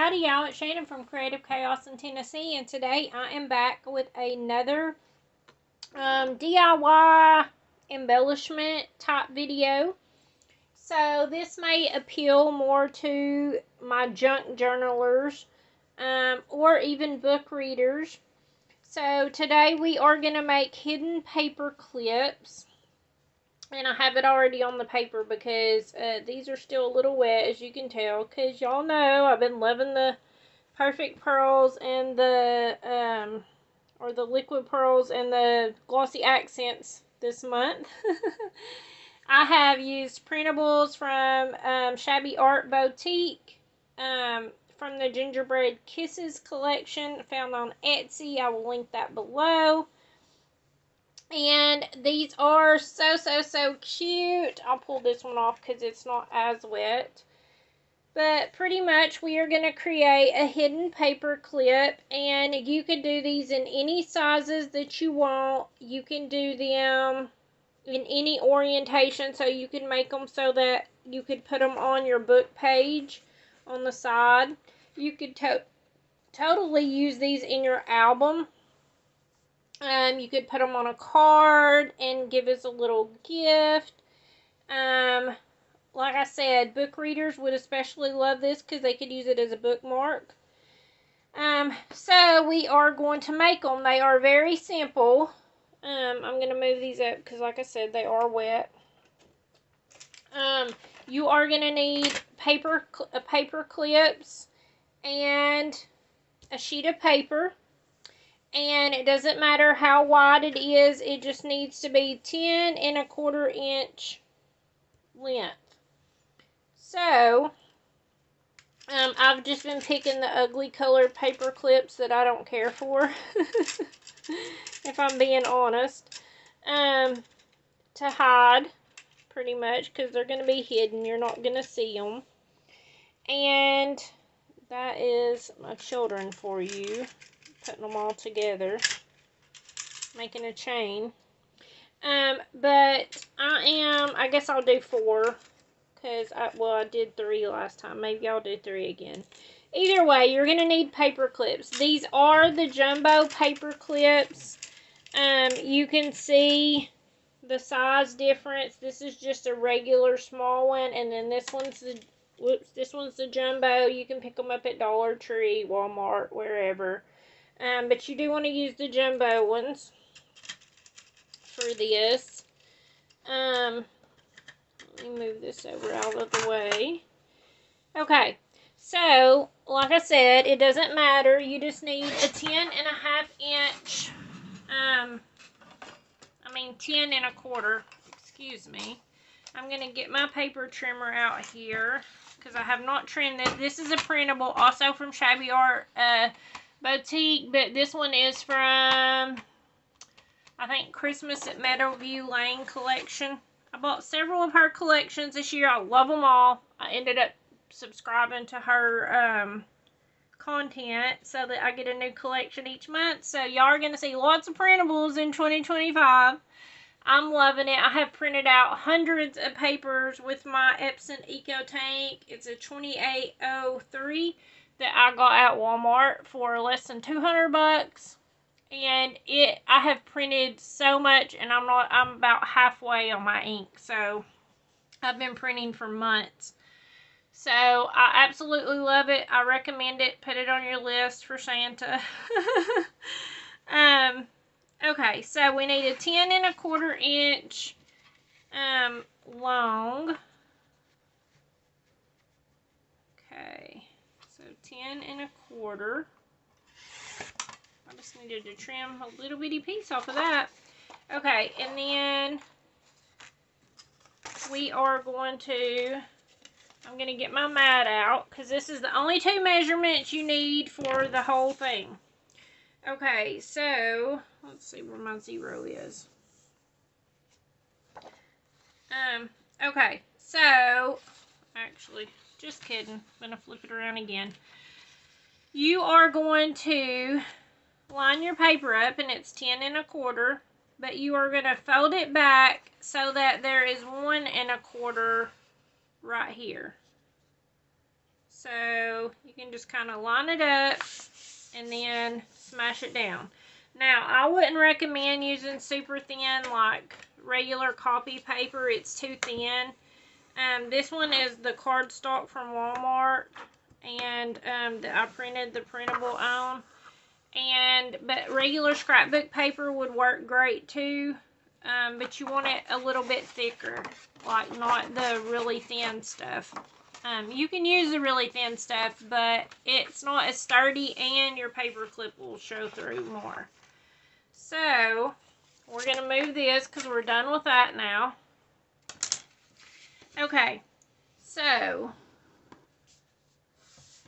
Howdy y'all, it's Shannon from Creative Chaos in Tennessee, and today I am back with another DIY embellishment type video. So this may appeal more to my junk journalers or even book readers. So today we are going to make hidden paper clips. And I have it already on the paper because these are still a little wet, as you can tell. Because y'all know I've been loving the perfect pearls and the, or the liquid pearls and the glossy accents this month. I have used printables from Shabby Art Boutique, from the Gingerbread Kisses collection found on Etsy. I will link that below. And these are so cute. I'll pull this one off because it's not as wet. But pretty much we are going to create a hidden paper clip. And you could do these in any sizes that you want. You can do them in any orientation. So you can make them so that you could put them on your book page on the side. You could totally use these in your album. You could put them on a card and give us a little gift. Like I said, book readers would especially love this because they could use it as a bookmark. So we are going to make them. They are very simple. I'm going to move these up because, like I said, they are wet. You are going to need paper clips and a sheet of paper. And it doesn't matter how wide it is, it just needs to be 10 1/4 inch length. So, I've just been picking the ugly colored paper clips that I don't care for, if I'm being honest, to hide, pretty much, because they're going to be hidden. You're not going to see them. And that is my children for you. Putting them all together, making a chain. But I guess I'll do 4, because I did 3 last time. Maybe I'll do 3 again. Either way, you're going to need paper clips. These are the jumbo paper clips. You can see the size difference. This is just a regular small one, and then this one's the jumbo. You can pick them up at Dollar Tree, Walmart, wherever. But you do want to use the jumbo ones for this. Let me move this over out of the way. Okay, so, like I said, it doesn't matter. You just need a 10 1/2 inch, 10 1/4, excuse me. I'm going to get my paper trimmer out here, because I have not trimmed this. This is a printable, also from Shabby Art, Boutique, but this one is from, I think, Christmas at Meadowview Lane collection. I bought several of her collections this year. I love them all. I ended up subscribing to her content so that I get a new collection each month. So y'all are going to see lots of printables in 2025. I'm loving it. I have printed out hundreds of papers with my Epson Eco Tank. It's a 2803. That I got at Walmart for less than 200 bucks, and I have printed so much, and I'm about halfway on my ink, so I've been printing for months. So I absolutely love it. I recommend it. Put it on your list for Santa. Okay, so we need a 10 1/4 inch long. Okay. So 10 1/4. I just needed to trim a little bitty piece off of that. Okay, and then we are going to, I'm going to get my mat out, because this is the only 2 measurements you need for the whole thing. Okay, so let's see where my 0 is. Okay, so actually, just kidding. I'm going to flip it around again. You are going to line your paper up, and it's 10 1/4, but you are going to fold it back so that there is 1 1/4 right here. So you can just kind of line it up and then smash it down. Now, I wouldn't recommend using super thin like regular copy paper. It's too thin. This one is the cardstock from Walmart, and that I printed the printable on. But regular scrapbook paper would work great too. But you want it a little bit thicker, like not the really thin stuff. You can use the really thin stuff, but it's not as sturdy and your paper clip will show through more. So, we're going to move this because we're done with that now. Okay, so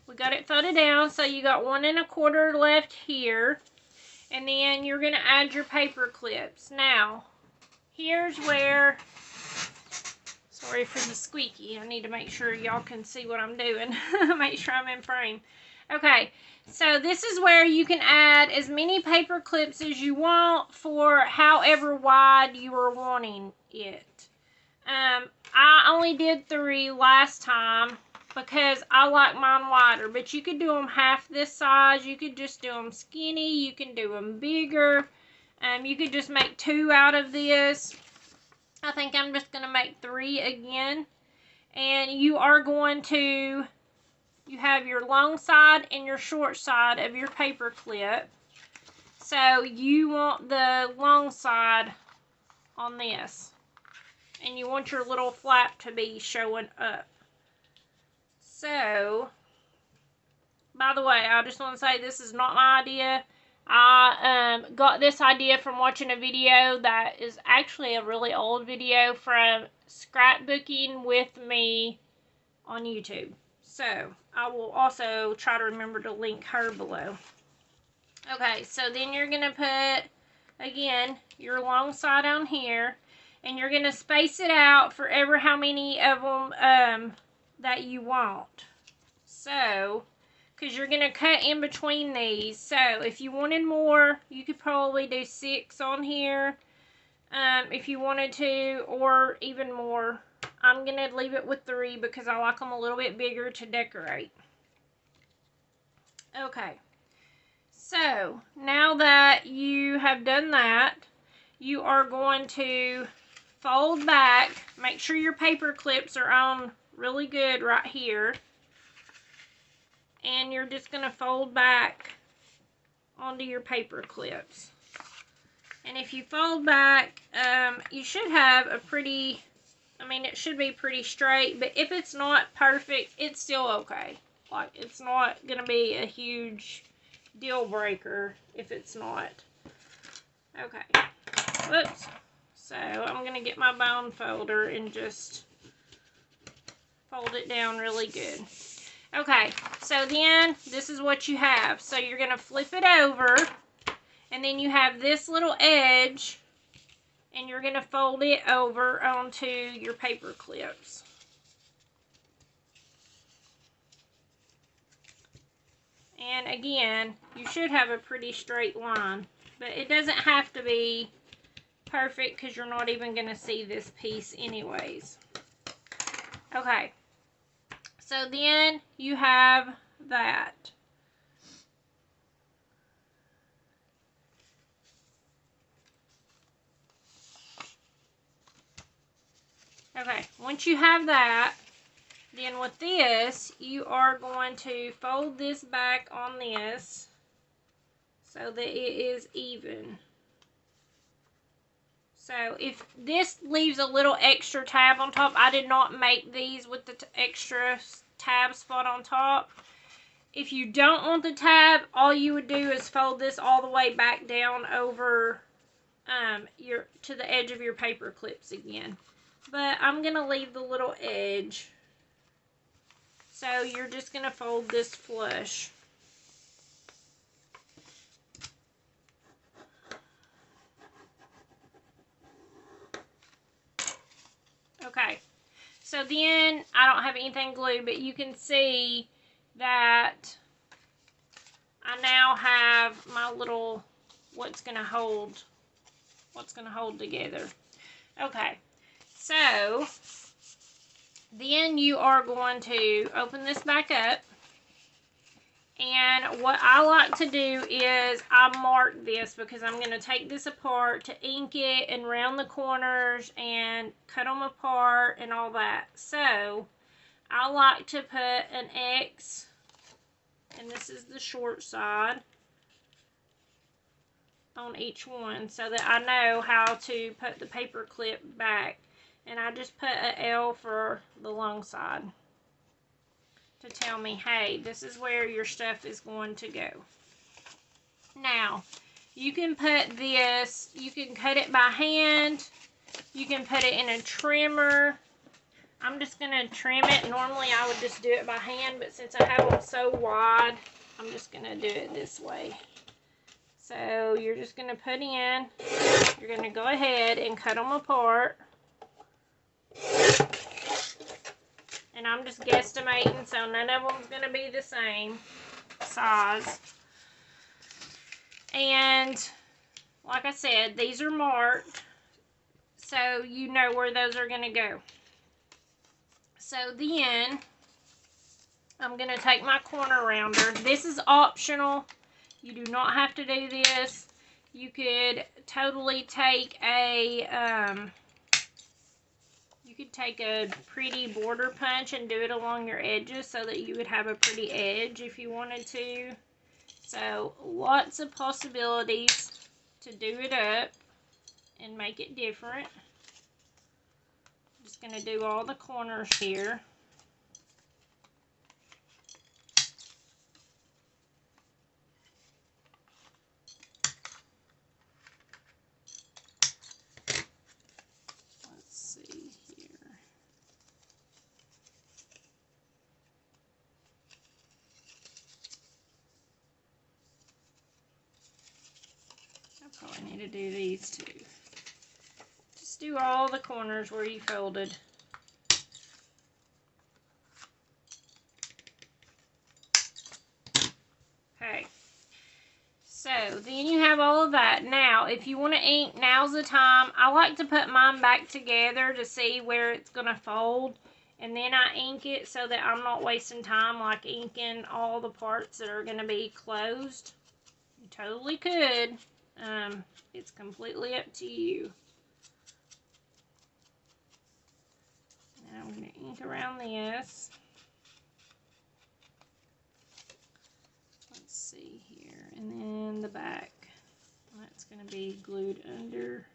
we got it folded down, so you got 1 1/4 left here. And then you're going to add your paper clips. Now, here's where, sorry for the squeaky, I need to make sure y'all can see what I'm doing. Make sure I'm in frame. Okay, so this is where you can add as many paper clips as you want for however wide you are wanting it. I only did 3 last time because I like mine wider, but you could do them half this size. You could just do them skinny. You can do them bigger. You could just make 2 out of this. I think I'm just going to make 3 again. And you are going to, you have your long side and your short side of your paper clip. So you want the long side on this. And you want your little flap to be showing up. So, by the way, I just want to say this is not my idea. I got this idea from watching a video that is actually a really old video from Scrapbooking with Me on YouTube. So, I will also try to remember to link her below. Okay, so then you're going to put, again, your long side on here. And you're going to space it out for ever how many of them that you want. So, because you're going to cut in between these. So, if you wanted more, you could probably do 6 on here. If you wanted to, or even more. I'm going to leave it with 3 because I like them a little bit bigger to decorate. Okay. So, now that you have done that, you are going to fold back. Make sure your paper clips are on really good right here. And you're just going to fold back onto your paper clips. And if you fold back, you should have a pretty, it should be pretty straight. But if it's not perfect, it's still okay. Like, it's not going to be a huge deal breaker if it's not. Okay. Whoops. So, I'm going to get my bone folder and just fold it down really good. Okay, so then this is what you have. So, you're going to flip it over, and then you have this little edge, and you're going to fold it over onto your paper clips. And again, you should have a pretty straight line, but it doesn't have to be perfect because you're not even going to see this piece anyways. Okay, so then you have that. Okay, once you have that, then with this, you are going to fold this back on this so that it is even. So, if this leaves a little extra tab on top, I did not make these with the extra tab spot on top. If you don't want the tab, all you would do is fold this all the way back down over to the edge of your paper clips again. But I'm going to leave the little edge. So, you're just going to fold this flush. Okay, so then I don't have anything glued, but you can see that I now have my little what's going to hold together. Okay, so Then you are going to open this back up. And what I like to do is I mark this because I'm going to take this apart to ink it and round the corners and cut them apart and all that. So I like to put an X, and this is the short side, on each one so that I know how to put the paper clip back. And I just put an L for the long side to tell me, hey, this is where your stuff is going to go. Now, you can put this, you can cut it by hand, you can put it in a trimmer. I'm just going to trim it. Normally I would just do it by hand, but since I have them so wide, I'm just going to do it this way. So you're just going to put in, you're going to go ahead and cut them apart. And I'm just guesstimating, so none of them's going to be the same size. And like I said, these are marked, so you know where those are going to go. So then, I'm going to take my corner rounder. This is optional. You do not have to do this. You could totally take a, pretty border punch and do it along your edges so that you would have a pretty edge if you wanted to. So, lots of possibilities to do it up and make it different. I'm just going to do all the corners here. Let's see here. I probably need to do these too. Just do all the corners where you folded. Okay. So, then you have all of that. Now, if you want to ink, now's the time. I like to put mine back together to see where it's going to fold. And then I ink it so that I'm not wasting time, like inking all the parts that are going to be closed. You totally could. It's completely up to you. And I'm going to ink around this. Let's see here. And then the back. That's going to be glued under.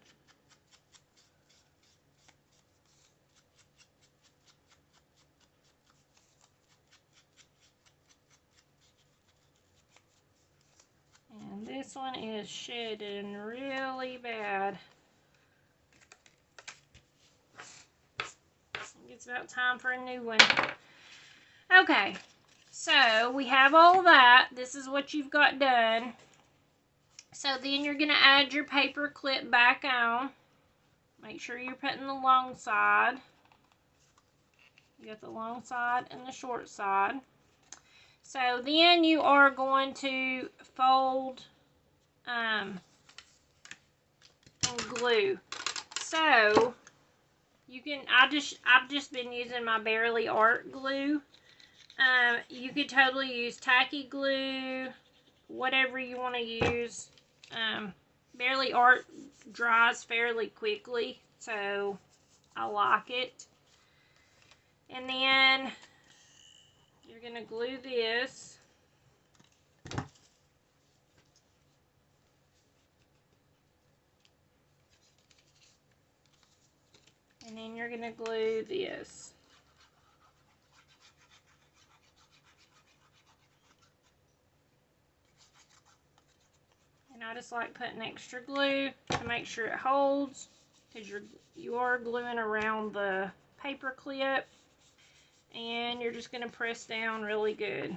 And this one is shedding really bad. It's about time for a new one. Okay, so we have all that. This is what you've got done. So then you're going to add your paper clip back on. Make sure you're putting the long side. You got the long side and the short side. So then you are going to fold and glue. So you can, I've just been using my Barely Art glue. You could totally use tacky glue, whatever you want to use. Barely Art dries fairly quickly, so I like it. And then you're going to glue this. And then you're going to glue this. And I just like putting extra glue to make sure it holds, because you are gluing around the paper clip. And you're just going to press down really good.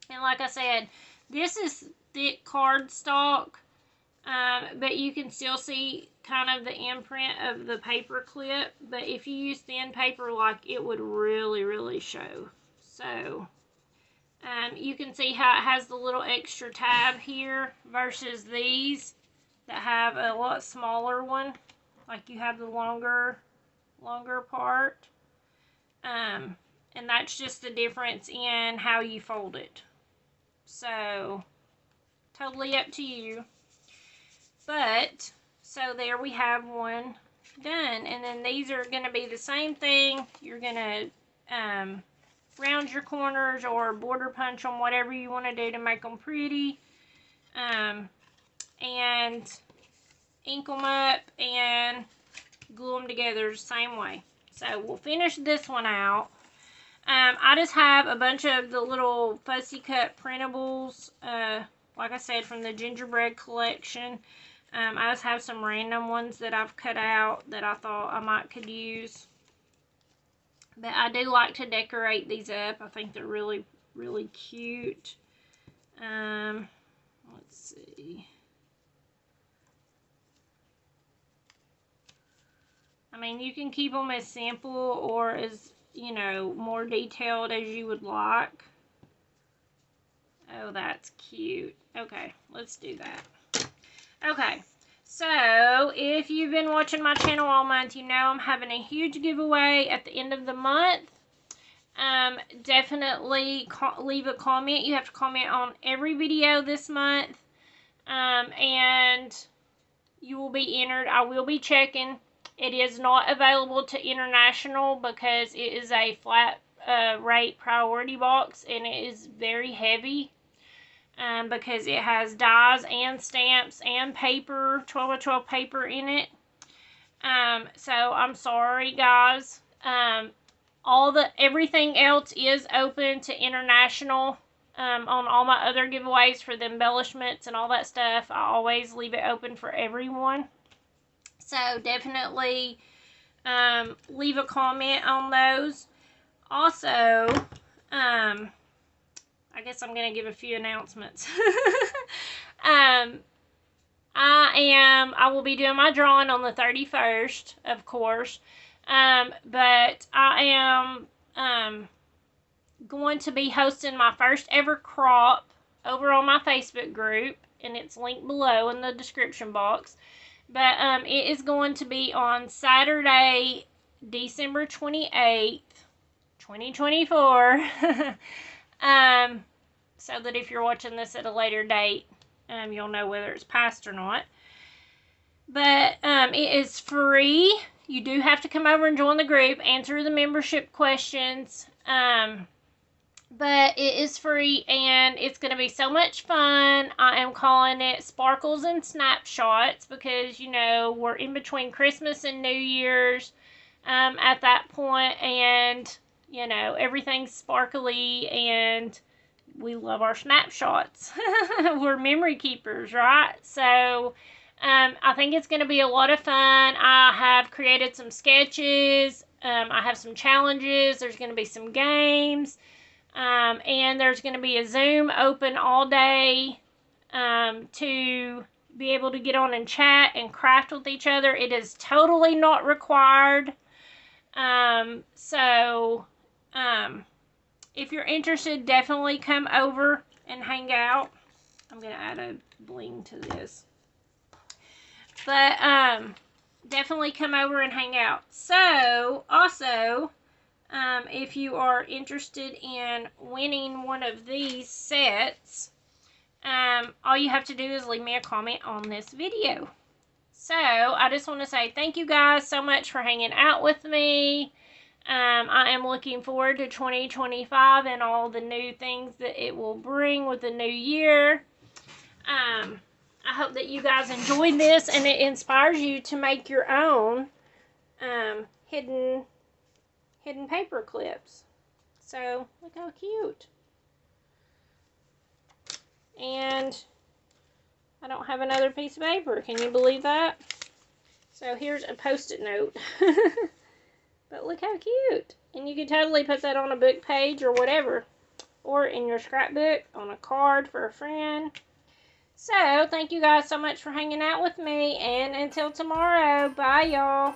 And like I said, this is thick cardstock, but you can still see kind of the imprint of the paper clip. But if you use thin paper, like, it would really, really show. So you can see how it has the little extra tab here versus these that have a lot smaller one. Like, you have the longer part. And that's just the difference in how you fold it. So, totally up to you. But, so there we have one done. And then these are going to be the same thing. You're going to round your corners or border punch them, whatever you want to do to make them pretty. And ink them up and glue them together the same way. So we'll finish this one out. I just have a bunch of the little fussy cut printables, like I said, from the gingerbread collection. I just have some random ones that I've cut out that I thought I might could use. But I do like to decorate these up. I think they're really, really cute. Let's see. I mean, you can keep them as simple or as, you know, more detailed as you would like. Oh, that's cute. Okay, let's do that. Okay, so if you've been watching my channel all month, you know I'm having a huge giveaway at the end of the month. Definitely leave a comment. You have to comment on every video this month. And you will be entered. I will be checking. It is not available to international because it is a flat rate priority box and it is very heavy because it has dies and stamps and paper, 12x12 paper in it. So I'm sorry, guys. Everything else is open to international. On all my other giveaways for the embellishments and all that stuff, I always leave it open for everyone. So definitely leave a comment on those. Also, I guess I'm going to give a few announcements. I will be doing my drawing on the 31st, of course. But I am going to be hosting my first ever crop over on my Facebook group, and it's linked below in the description box. But it is going to be on Saturday, December 28th, 2024. So that if you're watching this at a later date, you'll know whether it's passed or not. But it is free. You do have to come over and join the group, answer the membership questions. But it is free and it's going to be so much fun. I am calling it Sparkles and Snapshots because, you know, we're in between Christmas and New Year's at that point. And, you know, everything's sparkly and we love our snapshots. We're memory keepers, right? So I think it's going to be a lot of fun. I have created some sketches. I have some challenges. There's going to be some games. And there's going to be a Zoom open all day to be able to get on and chat and craft with each other. It is totally not required. If you're interested, definitely come over and hang out. I'm going to add a bling to this. But definitely come over and hang out. So, also, if you are interested in winning one of these sets, all you have to do is leave me a comment on this video. So, I just want to say thank you guys so much for hanging out with me. I am looking forward to 2025 and all the new things that it will bring with the new year. I hope that you guys enjoyed this and it inspires you to make your own hidden paper clips. So, look how cute. And I don't have another piece of paper. Can you believe that? So, here's a Post-it note. But look how cute. And you can totally put that on a book page or whatever. Or in your scrapbook, on a card for a friend. So, thank you guys so much for hanging out with me. And until tomorrow, bye y'all.